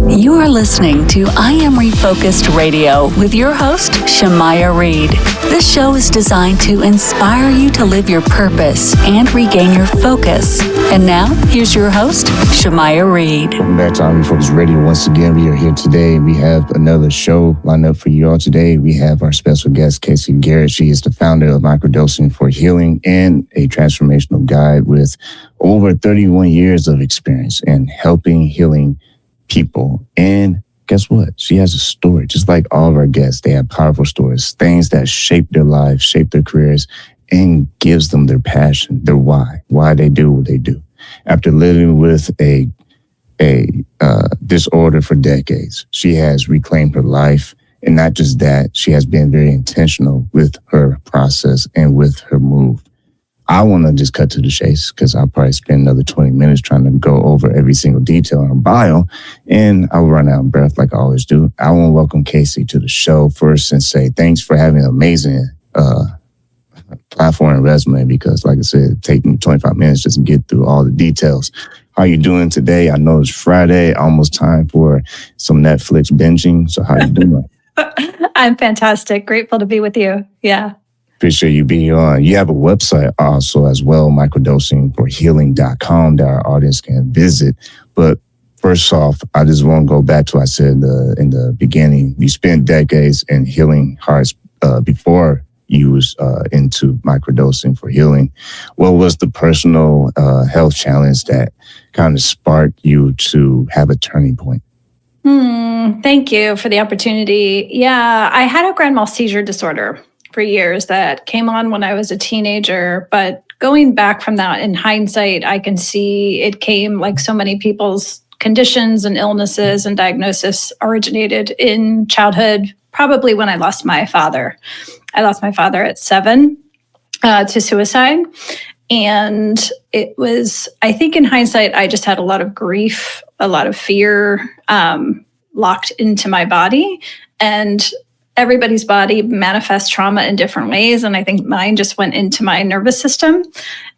You are listening to I Am Refocused Radio with your host, Shamaya Reed. This show is designed to inspire you to live your purpose and regain your focus. And now, here's your host, Shamaya Reed. Welcome back to I Am Refocused Radio. Once again, we are here today. We have another show lined up for you all today. We have our special guest, Kayse Gehret. She is the founder of Microdosing for Healing and a transformational guide with over 31 years of experience in helping healing people. And guess what? She has a story. Just like all of our guests, they have powerful stories, things that shape their lives, shape their careers, and gives them their passion, their why they do what they do. After living with a disorder for decades, she has reclaimed her life. And not just that, she has been very intentional with her process and with her move. I want to just cut to the chase because I'll probably spend another 20 minutes trying to go over every single detail in her bio, and I'll run out of breath like I always do. I want to welcome Kayse to the show first and say thanks for having an amazing platform and resume because, like I said, taking 25 minutes just to get through all the details. How you doing today? I know it's Friday, almost time for some Netflix binging. So how you doing? I'm fantastic. Grateful to be with you. Yeah. Appreciate you being on. You have a website also as well, microdosingforhealing.com, that our audience can visit. But first off, I just want to go back to what I said in the beginning. You spent decades in healing hearts before you was into microdosing for healing. What was the personal health challenge that kind of sparked you to have a turning point? Thank you for the opportunity. Yeah, I had a grand mal seizure disorder for years that came on when I was a teenager. But going back from that, in hindsight, I can see it came like so many people's conditions and illnesses and diagnosis originated in childhood, probably when I lost my father. I lost my father at 7 to suicide. And it was, I think in hindsight, I just had a lot of grief, a lot of fear locked into my body. And everybody's body manifests trauma in different ways. And I think mine just went into my nervous system.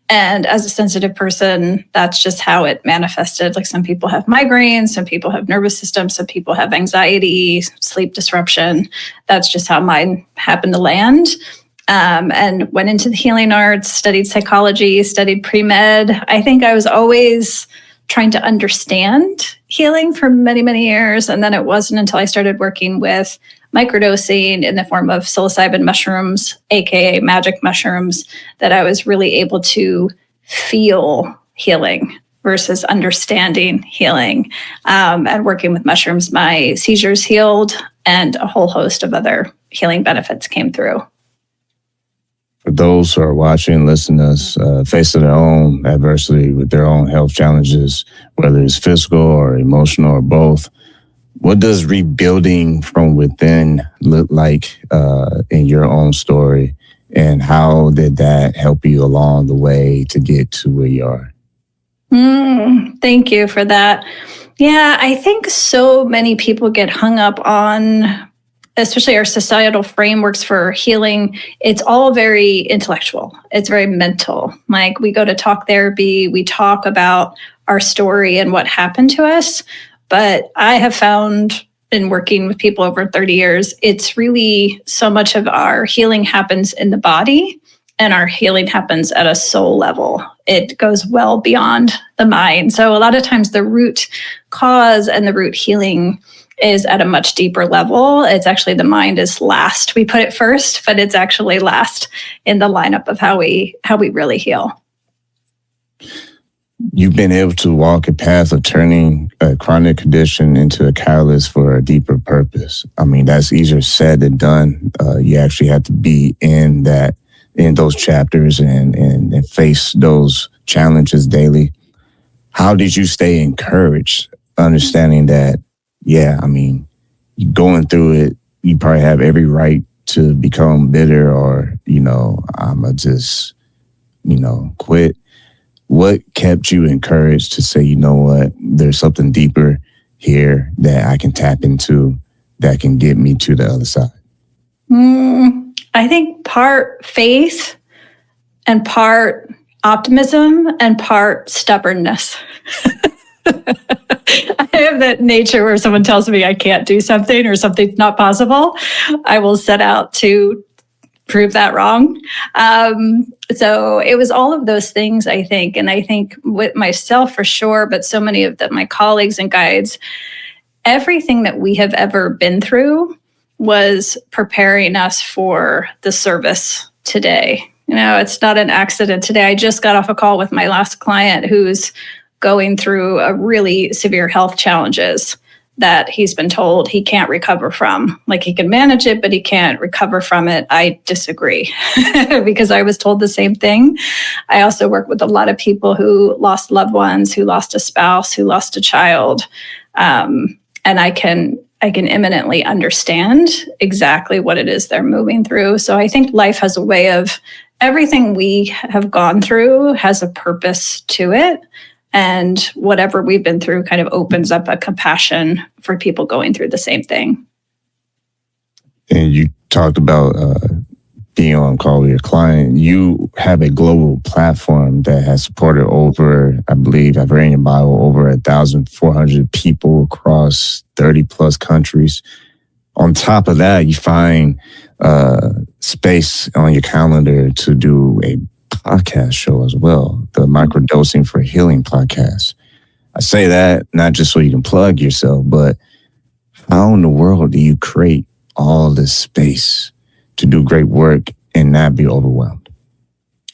And as a sensitive person, that's just how it manifested. Like some people have migraines, some people have nervous systems, some people have anxiety, sleep disruption. That's just how mine happened to land. And went into the healing arts, studied psychology, studied pre-med. I think I was always trying to understand healing for many, many years. And then it wasn't until I started working with microdosing in the form of psilocybin mushrooms, aka magic mushrooms, that I was really able to feel healing versus understanding healing. And working with mushrooms, my seizures healed and a whole host of other healing benefits came through. For those who are watching, listening to us, facing their own adversity with their own health challenges, whether it's physical or emotional or both, what does rebuilding from within look like in your own story? And how did that help you along the way to get to where you are? Thank you for that. Yeah, I think so many people get hung up on, especially our societal frameworks for healing. It's all very intellectual. It's very mental. Like we go to talk therapy, we talk about our story and what happened to us. But I have found in working with people over 30 years, it's really so much of our healing happens in the body and our healing happens at a soul level. It goes well beyond the mind. So a lot of times the root cause and the root healing is at a much deeper level. It's actually the mind is last. We put it first, but it's actually last in the lineup of how we really heal. You've been able to walk a path of turning a chronic condition into a catalyst for a deeper purpose. I mean, that's easier said than done. You actually have to be in those chapters and face those challenges daily. How did you stay encouraged, understanding that, yeah, I mean, going through it, you probably have every right to become bitter or, I'ma just, quit. What kept you encouraged to say, you know what, there's something deeper here that I can tap into that can get me to the other side? I think part faith and part optimism and part stubbornness. I have that nature where someone tells me I can't do something or something's not possible. I will set out to prove that wrong. So it was all of those things, I think. And I think with myself for sure, but so many of my colleagues and guides, everything that we have ever been through was preparing us for the service today. It's not an accident today. I just got off a call with my last client who's going through a really severe health challenges that he's been told he can't recover from. Like, he can manage it, but he can't recover from it. I disagree because I was told the same thing. I also work with a lot of people who lost loved ones, who lost a spouse, who lost a child. And I can eminently understand exactly what it is they're moving through. So I think life has a way of, everything we have gone through has a purpose to it. And whatever we've been through kind of opens up a compassion for people going through the same thing. And you talked about being on call with your client. You have a global platform that has supported over, I believe, I've read in your bio, over 1,400 people across 30 plus countries. On top of that, you find space on your calendar to do a podcast show as well, the Microdosing for Healing podcast. I say that not just so you can plug yourself, but how in the world do you create all this space to do great work and not be overwhelmed?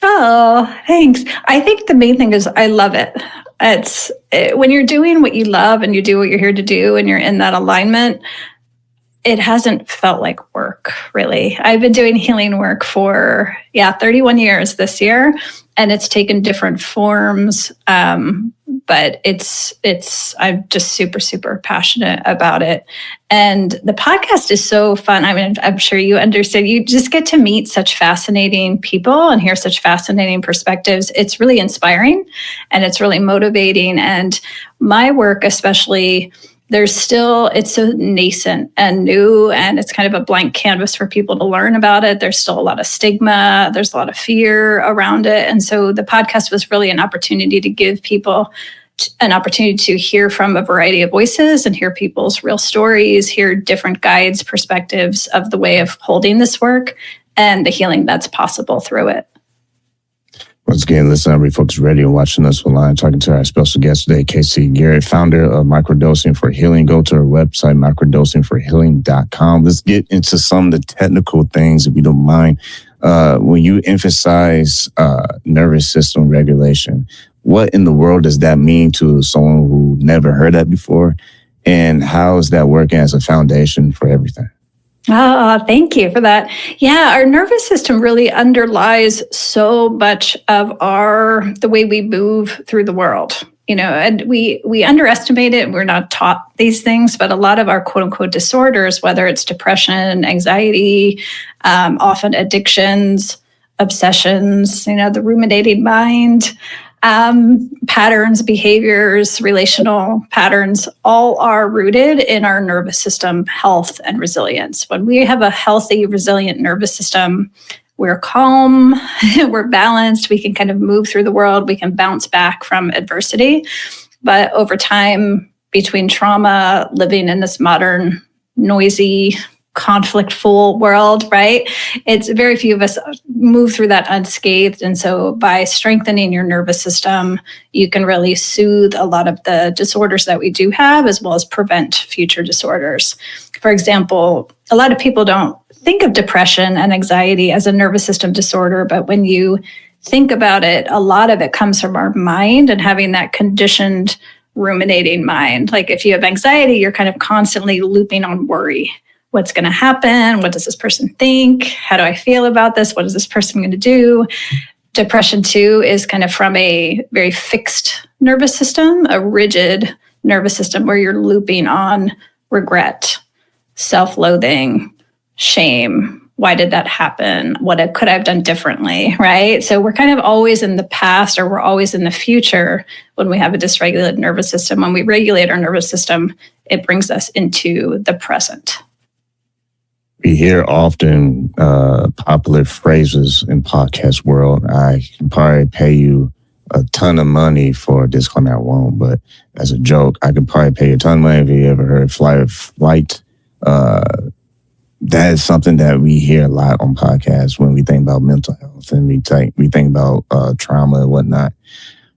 Oh, thanks. I think the main thing is I love it. It's when you're doing what you love and you do what you're here to do and you're in that alignment, it hasn't felt like work, really. I've been doing healing work for, 31 years this year, and it's taken different forms. But I'm just super, super passionate about it. And the podcast is so fun. I mean, I'm sure you understand. You just get to meet such fascinating people and hear such fascinating perspectives. It's really inspiring and it's really motivating. And my work, especially, it's so nascent and new, and it's kind of a blank canvas for people to learn about it. There's still a lot of stigma. There's a lot of fear around it. And so the podcast was really an opportunity to give people an opportunity to hear from a variety of voices and hear people's real stories, hear different guides' perspectives of the way of holding this work and the healing that's possible through it. Once again, listen to Refocused Radio, watching us online, talking to our special guest today, Kayse Gehret, founder of Microdosing for Healing. Go to her website, microdosingforhealing.com. Let's get into some of the technical things, if you don't mind. When you emphasize nervous system regulation, what in the world does that mean to someone who never heard that before? And how is that working as a foundation for everything? Oh, thank you for that. Yeah, our nervous system really underlies so much of the way we move through the world. And we underestimate it. We're not taught these things, but a lot of our quote unquote disorders, whether it's depression, anxiety, often addictions, obsessions, the ruminating mind, patterns, behaviors, relational patterns, all are rooted in our nervous system health and resilience. When we have a healthy, resilient nervous system, we're calm, we're balanced, we can kind of move through the world, we can bounce back from adversity. But over time, between trauma, living in this modern, noisy, conflict-full world, right? It's very few of us move through that unscathed. And so by strengthening your nervous system, you can really soothe a lot of the disorders that we do have, as well as prevent future disorders. For example, a lot of people don't think of depression and anxiety as a nervous system disorder, but when you think about it, a lot of it comes from our mind and having that conditioned ruminating mind. Like if you have anxiety, you're kind of constantly looping on worry. What's going to happen? What does this person think? How do I feel about this? What is this person going to do? Depression, too, is kind of from a very fixed nervous system, a rigid nervous system where you're looping on regret, self-loathing, shame. Why did that happen? What could I have done differently, right? So we're kind of always in the past, or we're always in the future when we have a dysregulated nervous system. When we regulate our nervous system, it brings us into the present. We hear often popular phrases in podcast world. I can probably pay you a ton of money for this. I mean, I won't, but as a joke, I could probably pay a ton of money if you ever heard flight. That is something that we hear a lot on podcasts when we think about mental health and we think about trauma and whatnot.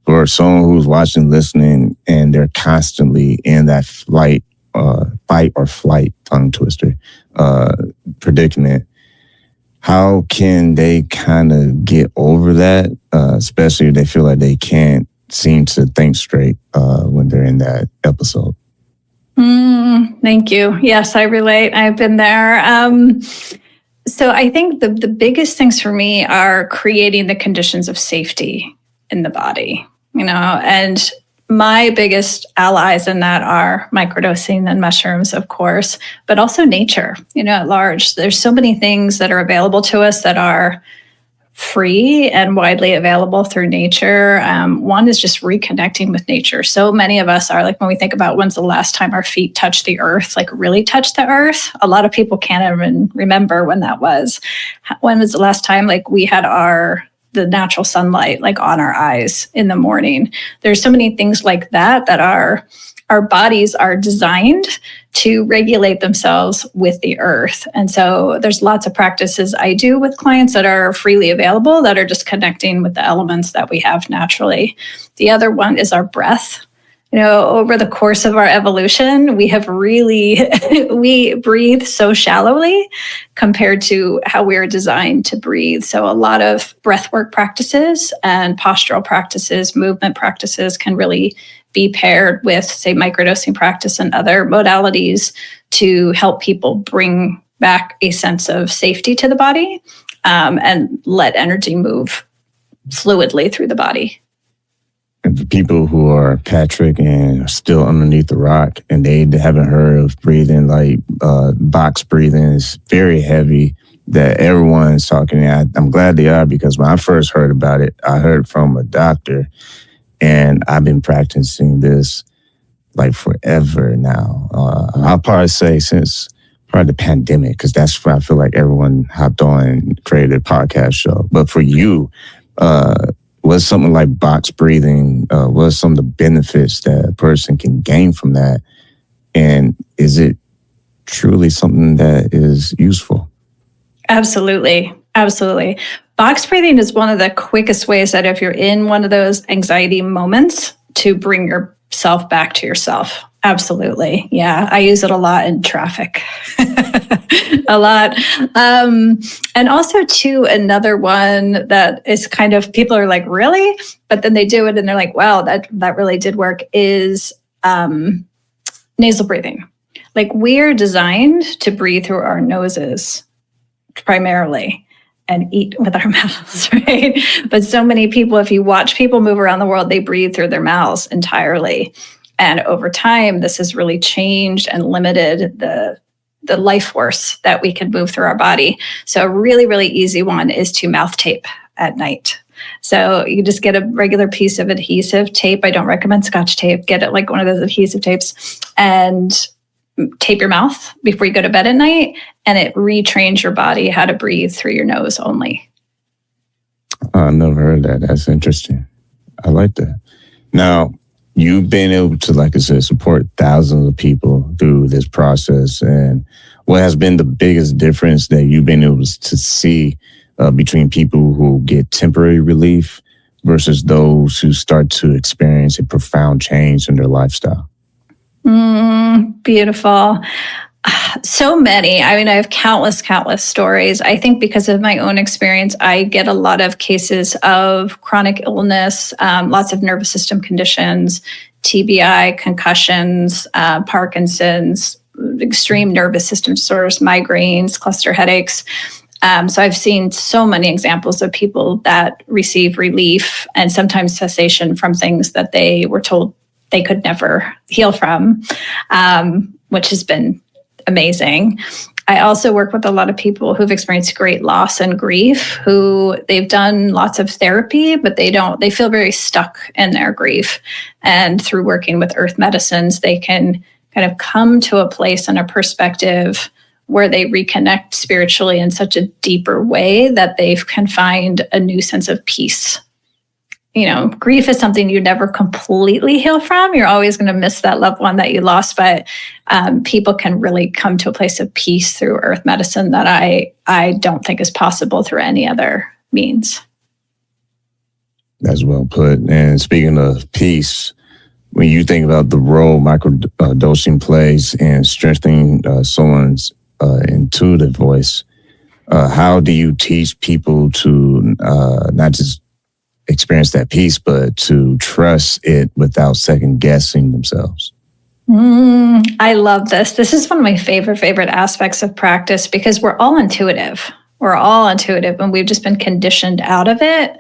For someone who's watching, listening, and they're constantly in that fight or flight, tongue twister, predicament, how can they kind of get over that, especially if they feel like they can't seem to think straight when they're in that episode? Thank you. Yes, I relate. I've been there. So I think the biggest things for me are creating the conditions of safety in the body, and my biggest allies in that are microdosing and mushrooms, of course, but also nature, at large. There's so many things that are available to us that are free and widely available through nature. One is just reconnecting with nature. So many of us are like, when we think about when's the last time our feet touched the earth, like really touched the earth, a lot of people can't even remember when that was. When was the last time like we had the natural sunlight like on our eyes in the morning? There's so many things like that our bodies are designed to regulate themselves with the earth. And so there's lots of practices I do with clients that are freely available that are just connecting with the elements that we have naturally. The other one is our breath. Over the course of our evolution, we breathe so shallowly compared to how we are designed to breathe. So a lot of breathwork practices and postural practices, movement practices can really be paired with, say, microdosing practice and other modalities to help people bring back a sense of safety to the body and let energy move fluidly through the body. And for people who are Patrick and are still underneath the rock and they haven't heard of breathing, like box breathing is very heavy that everyone's talking. I'm glad they are, because when I first heard about it, I heard from a doctor, and I've been practicing this like forever now. I'll probably say since probably the pandemic, because that's where I feel like everyone hopped on and created a podcast show. But for you, what's something like box breathing? What are some of the benefits that a person can gain from that? And is it truly something that is useful? Absolutely. Absolutely. Box breathing is one of the quickest ways that if you're in one of those anxiety moments to bring yourself back to yourself. Absolutely. Yeah. I use it a lot in traffic. A lot. And also too, another one that is kind of, people are like, really? But then they do it and they're like, wow, that really did work, is nasal breathing. Like, we're designed to breathe through our noses primarily and eat with our mouths, right? But so many people, if you watch people move around the world, they breathe through their mouths entirely. And over time, this has really changed and limited the life force that we can move through our body. So a really, really easy one is to mouth tape at night. So you just get a regular piece of adhesive tape. I don't recommend Scotch tape. Get it like one of those adhesive tapes and tape your mouth before you go to bed at night. And it retrains your body how to breathe through your nose only. I never heard that. That's interesting. I like that. Now, you've been able to, like I said, support thousands of people through this process. And what has been the biggest difference that you've been able to see between people who get temporary relief versus those who start to experience a profound change in their lifestyle? Beautiful. So many. I mean, I have countless stories. I think because of my own experience, I get a lot of cases of chronic illness, lots of nervous system conditions, TBI, concussions, Parkinson's, extreme nervous system disorders, migraines, cluster headaches. So I've seen so many examples of people that receive relief and sometimes cessation from things that they were told they could never heal from, which has been amazing. I also work with a lot of people who've experienced great loss and grief, who they've done lots of therapy, but they feel very stuck in their grief. And through working with earth medicines, they can kind of come to a place and a perspective where they reconnect spiritually in such a deeper way that they can find a new sense of peace grief is something you never completely heal from. You're always going to miss that loved one that you lost, but people can really come to a place of peace through earth medicine that I don't think is possible through any other means. That's well put. And speaking of peace, when you think about the role microdosing plays in strengthening someone's intuitive voice, how do you teach people to not just experience that peace, but to trust it without second guessing themselves? I love this. This is one of my favorite aspects of practice because we're all intuitive. We're all intuitive and we've just been conditioned out of it.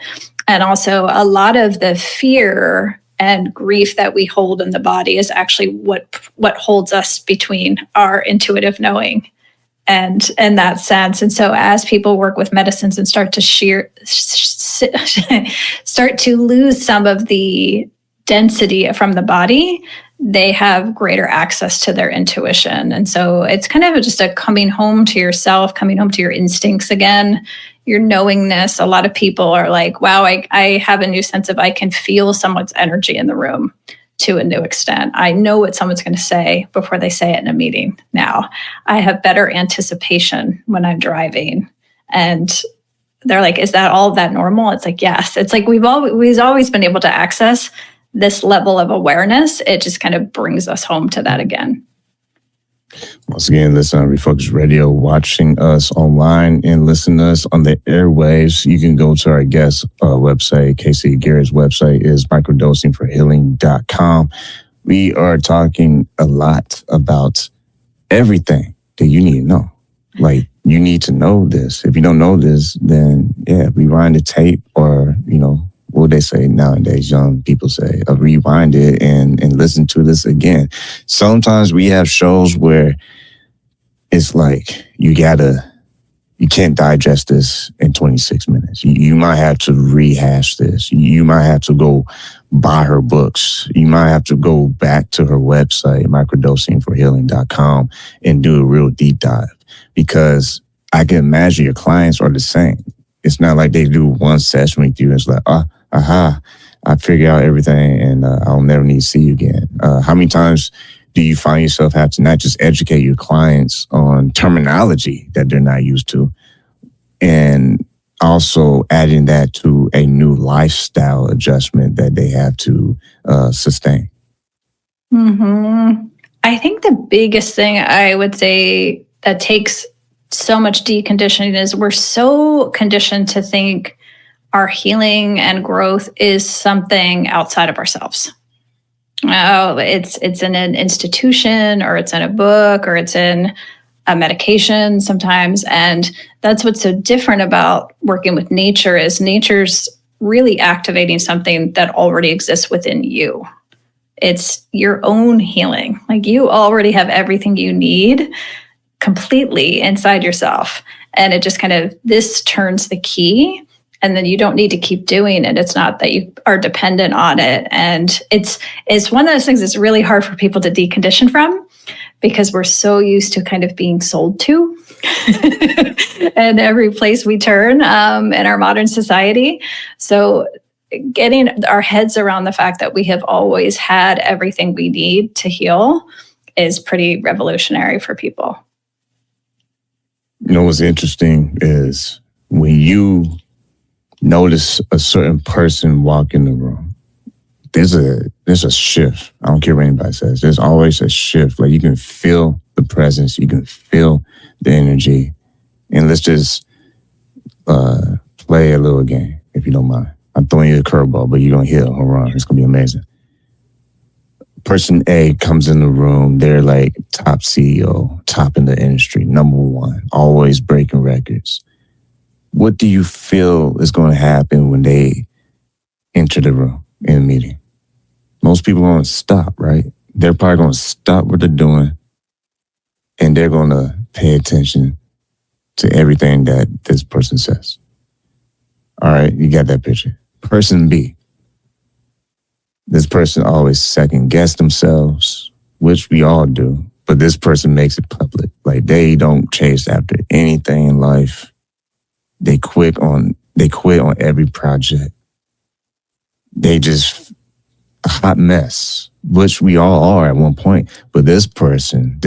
And also a lot of the fear and grief that we hold in the body is actually what holds us between our intuitive knowing and that sense. And so as people work with medicines and start to lose some of the density from the body, they have greater access to their intuition. And so it's kind of just a coming home to yourself, coming home to your instincts again, your knowingness. A lot of people are like, wow, I have a new sense of I can feel someone's energy in the room to a new extent. I know what someone's going to say before they say it in a meeting now. I have better anticipation when I'm driving. And they're like, is that all that normal? It's like, yes. It's like we've always been able to access this level of awareness. It just kind of brings us home to that again. Once again, listen on Refocused Radio, watching us online and listen to us on the airwaves. You can go to our guest website. Kayse Gehret's website is microdosingforhealing.com. We are talking a lot about everything that you need to know. Like, you need to know this. If you don't know this, then rewind the tape, or, what they say nowadays, young people say, rewind it and listen to this again. Sometimes we have shows where it's like you can't digest this in 26 minutes. You might have to rehash this. You might have to go buy her books. You might have to go back to her website, microdosingforhealing.com, and do a real deep dive, because I can imagine your clients are the same. It's not like they do one session with you and it's like, I figure out everything and I'll never need to see you again. How many times do you find yourself have to not just educate your clients on terminology that they're not used to, and also adding that to a new lifestyle adjustment that they have to sustain? I think the biggest thing I would say that takes so much deconditioning is we're so conditioned to think our healing and growth is something outside of ourselves. Oh, it's in an institution, or it's in a book, or it's in a medication sometimes. And that's what's so different about working with nature is nature's really activating something that already exists within you. It's your own healing. Like, you already have everything you need completely inside yourself. And it just this turns the key. And then you don't need to keep doing it. It's not that you are dependent on it. And it's one of those things that's really hard for people to decondition from, because we're so used to being sold to and every place we turn in our modern society. So getting our heads around the fact that we have always had everything we need to heal is pretty revolutionary for people. What's interesting is when you notice a certain person walk in the room, there's a shift. I don't care what anybody says. There's always a shift. Like, you can feel the presence. You can feel the energy. And let's just play a little game, if you don't mind. I'm throwing you a curveball, but you're going to hit a home run. It's going to be amazing. Person A comes in the room. They're like top CEO, top in the industry, number one, always breaking records. What do you feel is going to happen when they enter the room in a meeting? Most people are going to stop, right? They're probably going to stop what they're doing, and they're going to pay attention to everything that this person says. All right, you got that picture. Person B. This person always second guess themselves, which we all do, but this person makes it public. Like, they don't chase after anything in life. They quit on every project. they just a hot mess, which we all are at one point. But this person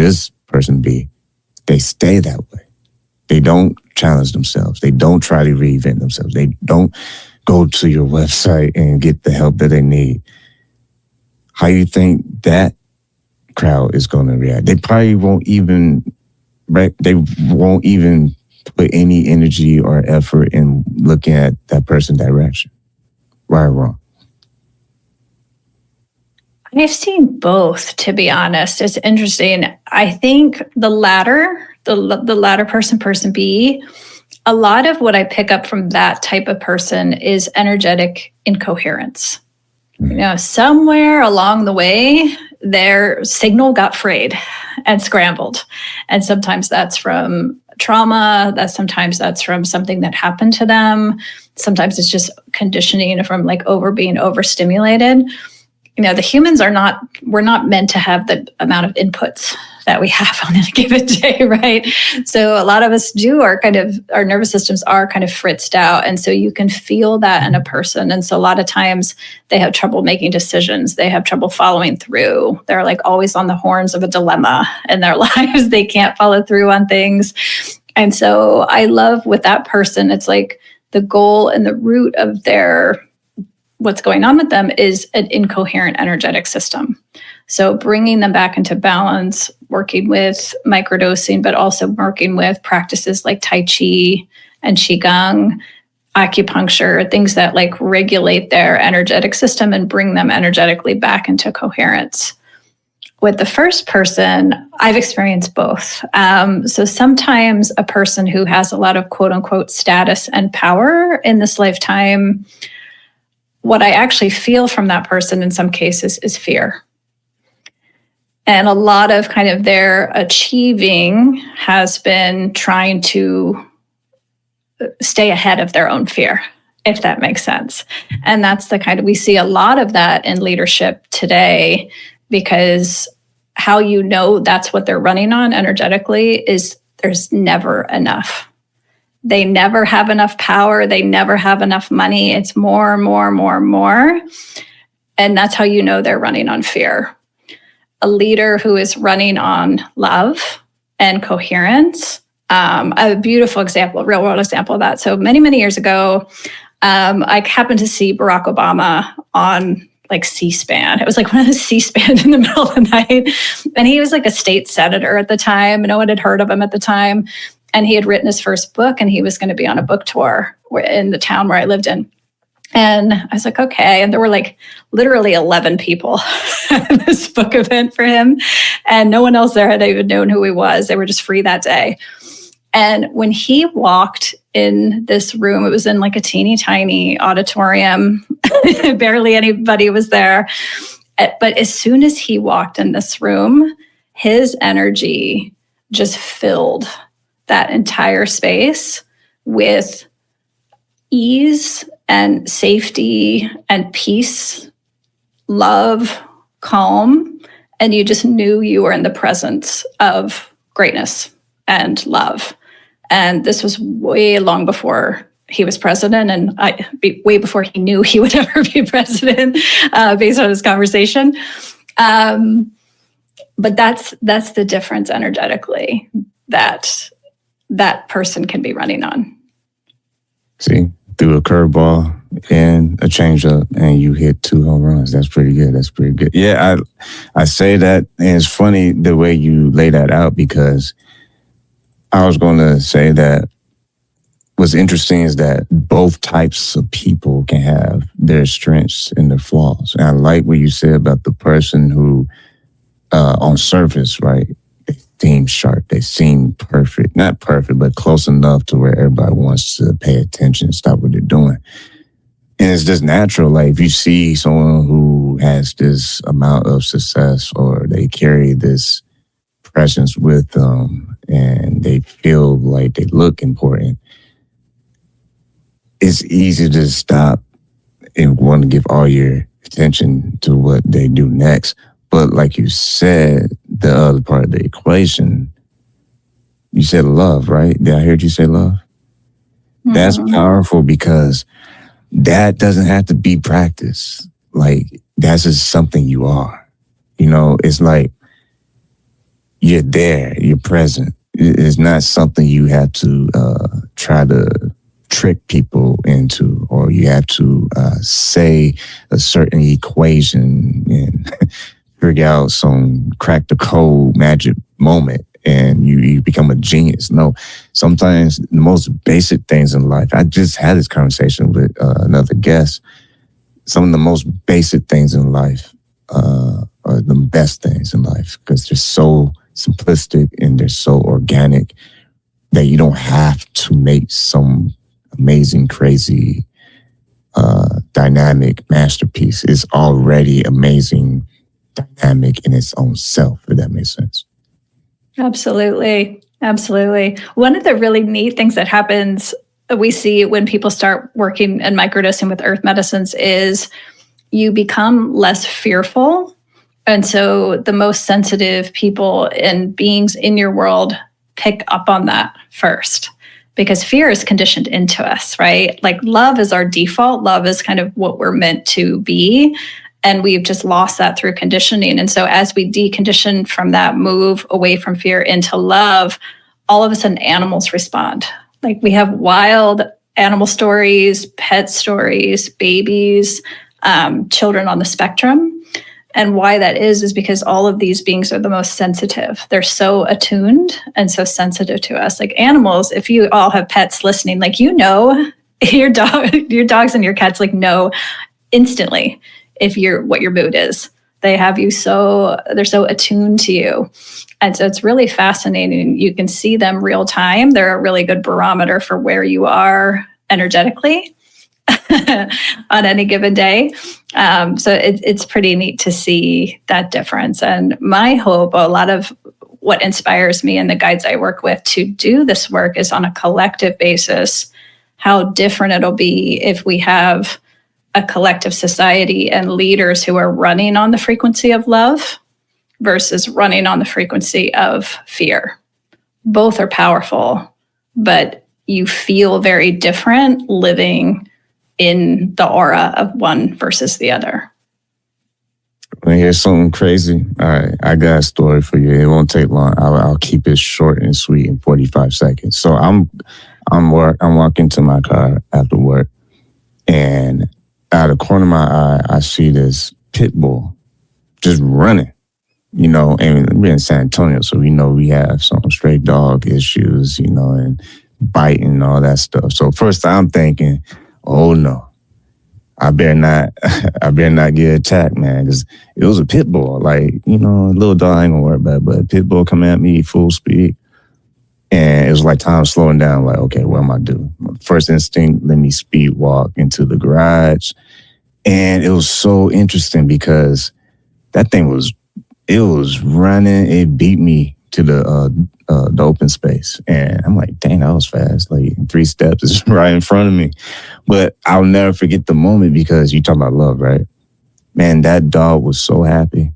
B, they stay that way. They don't challenge themselves. They don't try to reinvent themselves. They don't go to your website and get the help that they need. How you think that crowd is going to react? They probably won't even put any energy or effort in looking at that person's direction. Right or wrong? I've seen both, to be honest. It's interesting. I think the latter person B, a lot of what I pick up from that type of person is energetic incoherence. Somewhere along the way, their signal got frayed and scrambled. And sometimes that's from trauma, sometimes that's from something that happened to them. Sometimes it's just conditioning from being overstimulated. The humans we're not meant to have the amount of inputs that we have on a given day, right? So a lot of us our nervous systems are kind of fritzed out. And so you can feel that in a person. And so a lot of times they have trouble making decisions. They have trouble following through. They're always on the horns of a dilemma in their lives. They can't follow through on things. And so I love with that person, it's the goal and the root of what's going on with them is an incoherent energetic system. So bringing them back into balance, working with microdosing, but also working with practices like Tai Chi and Qigong, acupuncture, things that regulate their energetic system and bring them energetically back into coherence. With the first person, I've experienced both. So sometimes a person who has a lot of quote unquote status and power in this lifetime, what I actually feel from that person in some cases is fear. And a lot of kind of their achieving has been trying to stay ahead of their own fear, if that makes sense. And that's we see a lot of that in leadership today, because how that's what they're running on energetically is there's never enough. They never have enough power. They never have enough money. It's more, more, more, more. And that's how they're running on fear. A leader who is running on love and coherence. A beautiful example, a real world example of that. So many, many years ago, I happened to see Barack Obama on C-SPAN. It was one of those C-SPAN in the middle of the night. And he was a state senator at the time. No one had heard of him at the time. And he had written his first book, and he was going to be on a book tour in the town where I lived in. And I was okay. And there were literally 11 people at this book event for him. And no one else there had even known who he was. They were just free that day. And when he walked in this room, it was in a teeny tiny auditorium. Barely anybody was there. But as soon as he walked in this room, his energy just filled that entire space with ease and safety and peace, love, calm. And you just knew you were in the presence of greatness and love. And this was way long before he was president, and way before he knew he would ever be president, based on this conversation. But that's the difference energetically that person can be running on. See, threw a curveball and a changeup, and you hit 2 home runs. That's pretty good. Yeah, I say that, and it's funny the way you lay that out, because I was going to say that what's interesting is that both types of people can have their strengths and their flaws. And I like what you said about the person who, on surface, right, they seem sharp, they seem perfect. Not perfect, but close enough to where everybody wants to pay attention and stop what they're doing. And it's just natural. If you see someone who has this amount of success, or they carry this presence with them, and they feel like they look important, it's easy to stop and want to give all your attention to what they do next. But like you said, the other part of the equation, you said love, right? Did I hear you say love? Mm-hmm. That's powerful, because that doesn't have to be practice. Like, that's just something you are. You know, it's like you're there, you're present. It's not something you have to try to trick people into, or you have to say a certain equation and figure out some crack the code magic moment and you become a genius. No, sometimes the most basic things in life, I just had this conversation with another guest, some of the most basic things in life are the best things in life because they're so simplistic and they're so organic that you don't have to make some amazing, crazy, dynamic masterpiece. It's already amazing, dynamic in its own self, if that makes sense. Absolutely. Absolutely. One of the really neat things that happens, we see when people start working and microdosing with earth medicines, is you become less fearful. And so the most sensitive people and beings in your world pick up on that first, because fear is conditioned into us, right? Like love is our default. Love is kind of what we're meant to be. And we've just lost that through conditioning. And so as we decondition from that, move away from fear into love, all of a sudden animals respond. Like we have wild animal stories, pet stories, babies, children on the spectrum. And why that is because all of these beings are the most sensitive. They're so attuned and so sensitive to us. Like animals, if you all have pets listening, like, you know, your dogs and your cats like know instantly if what your mood is. They have you they're so attuned to you. And so it's really fascinating. You can see them real time. They're a really good barometer for where you are energetically on any given day. So it's pretty neat to see that difference. And my hope, a lot of what inspires me and the guides I work with to do this work is on a collective basis, how different it'll be if we have a collective society and leaders who are running on the frequency of love versus running on the frequency of fear. Both are powerful, but you feel very different living in the aura of one versus the other. Want to hear something crazy? All right, I got a story for you. It won't take long. I'll keep it short and sweet in 45 seconds. So I'm walking to my car after work, and out of the corner of my eye, I see this pit bull just running. You know, and we're in San Antonio, so we know we have some stray dog issues, you know, and biting and all that stuff. So first I'm thinking, oh no, I better not get attacked, man, because it was a pit bull. Like, you know, a little dog I ain't gonna worry about it, but a pit bull coming at me full speed. And it was like time slowing down, like, okay, what am I doing? First instinct, let me speed walk into the garage. And it was so interesting because that thing was running. It beat me to the open space. And I'm like, dang, that was fast. Like 3 steps is right in front of me. But I'll never forget the moment because you talk about love, right? Man, that dog was so happy.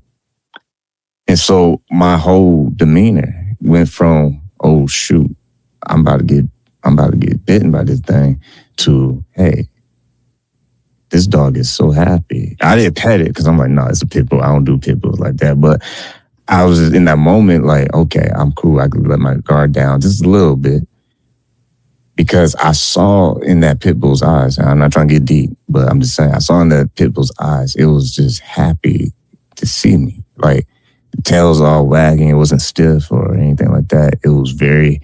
And so my whole demeanor went from, oh shoot, I'm about to get bitten by this thing, to, hey, this dog is so happy. I didn't pet it because I'm like, no, it's a pit bull. I don't do pit bulls like that. But I was in that moment like, okay, I'm cool. I could let my guard down just a little bit because I saw in that pit bull's eyes, and I'm not trying to get deep, but I'm just saying, I saw in that pit bull's eyes, it was just happy to see me. Like the tail's all wagging. It wasn't stiff or anything like that. It was very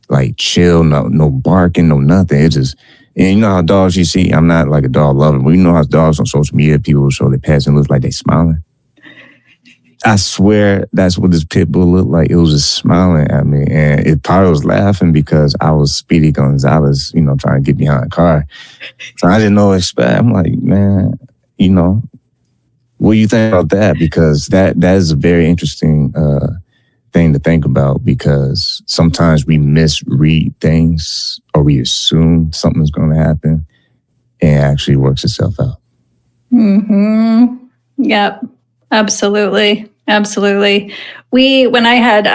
like chill, no barking, no nothing. It just, and you know how dogs you see, I'm not like a dog lover, but you know how dogs on social media, people show their pets and look like they smiling. I swear that's what this pit bull looked like. It was just smiling at me. And it probably was laughing because I was Speedy Gonzalez, you know, trying to get behind a car. So I didn't know what to expect. I'm like, man, you know, what do you think about that? Because that is a very interesting thing to think about, because sometimes we misread things or we assume something's going to happen, and it actually works itself out. Mm-hmm. Yep. Absolutely. Absolutely. When I had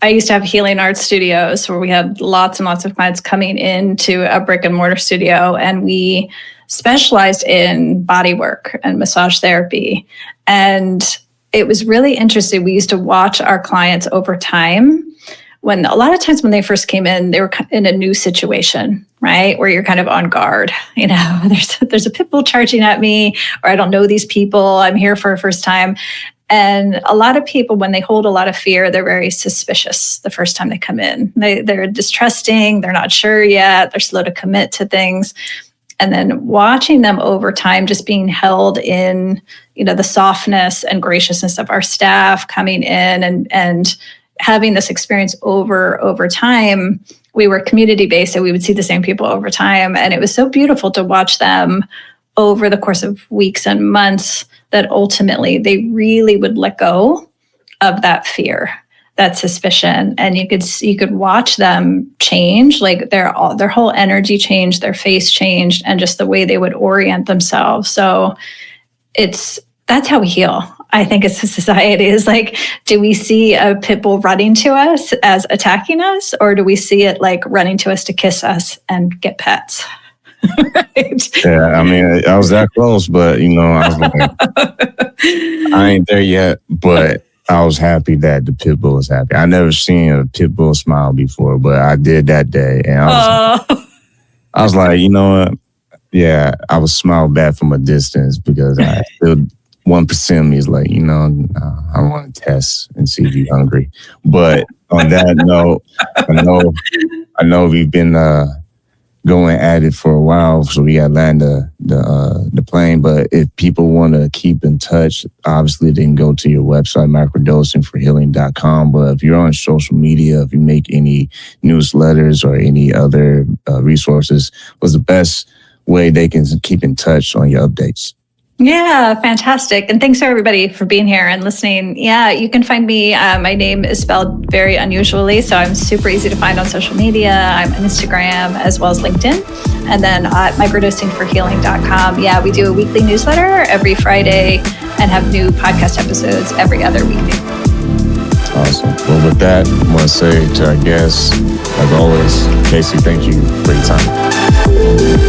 I used to have healing art studios where we had lots and lots of clients coming into a brick and mortar studio, and we specialized in body work and massage therapy. And it was really interesting. We used to watch our clients over time. When a lot of times when they first came in, they were in a new situation, right? Where you're kind of on guard. You know, there's a pit bull charging at me, or I don't know these people. I'm here for a first time. And a lot of people, when they hold a lot of fear, they're very suspicious the first time they come in. They're distrusting. They're not sure yet. They're slow to commit to things. And then watching them over time, just being held in, the softness and graciousness of our staff coming in and having this experience over time. We were community-based, so we would see the same people over time. And it was so beautiful to watch them over the course of weeks and months that ultimately they really would let go of that fear, that suspicion. And you could watch them change, like their whole energy changed, their face changed, and just the way they would orient themselves. So that's how we heal. I think as a society is like, do we see a pit bull running to us as attacking us, or do we see it like running to us to kiss us and get pets? Right? Yeah, I mean, I was that close, but I was like, I ain't there yet, but I was happy that the pit bull was happy. I never seen a pit bull smile before, but I did that day, and I was like, you know what? Yeah, I was smiling back from a distance because I still 1% of me is like, I want to test and see if you're hungry. But on that note, I know we've been going at it for a while, so we got to land the plane. But if people want to keep in touch, obviously they can go to your website, microdosingforhealing.com. But if you're on social media, if you make any newsletters or any other resources, what's the best way they can keep in touch on your updates? Yeah, fantastic. And thanks to everybody for being here and listening. Yeah, you can find me. My name is spelled very unusually, so I'm super easy to find on social media. I'm on Instagram as well as LinkedIn. And then at microdosingforhealing.com. Yeah, we do a weekly newsletter every Friday and have new podcast episodes every other weekday. Awesome. Well, with that, I want to say to our guests, as always, Kayse, thank you for your time.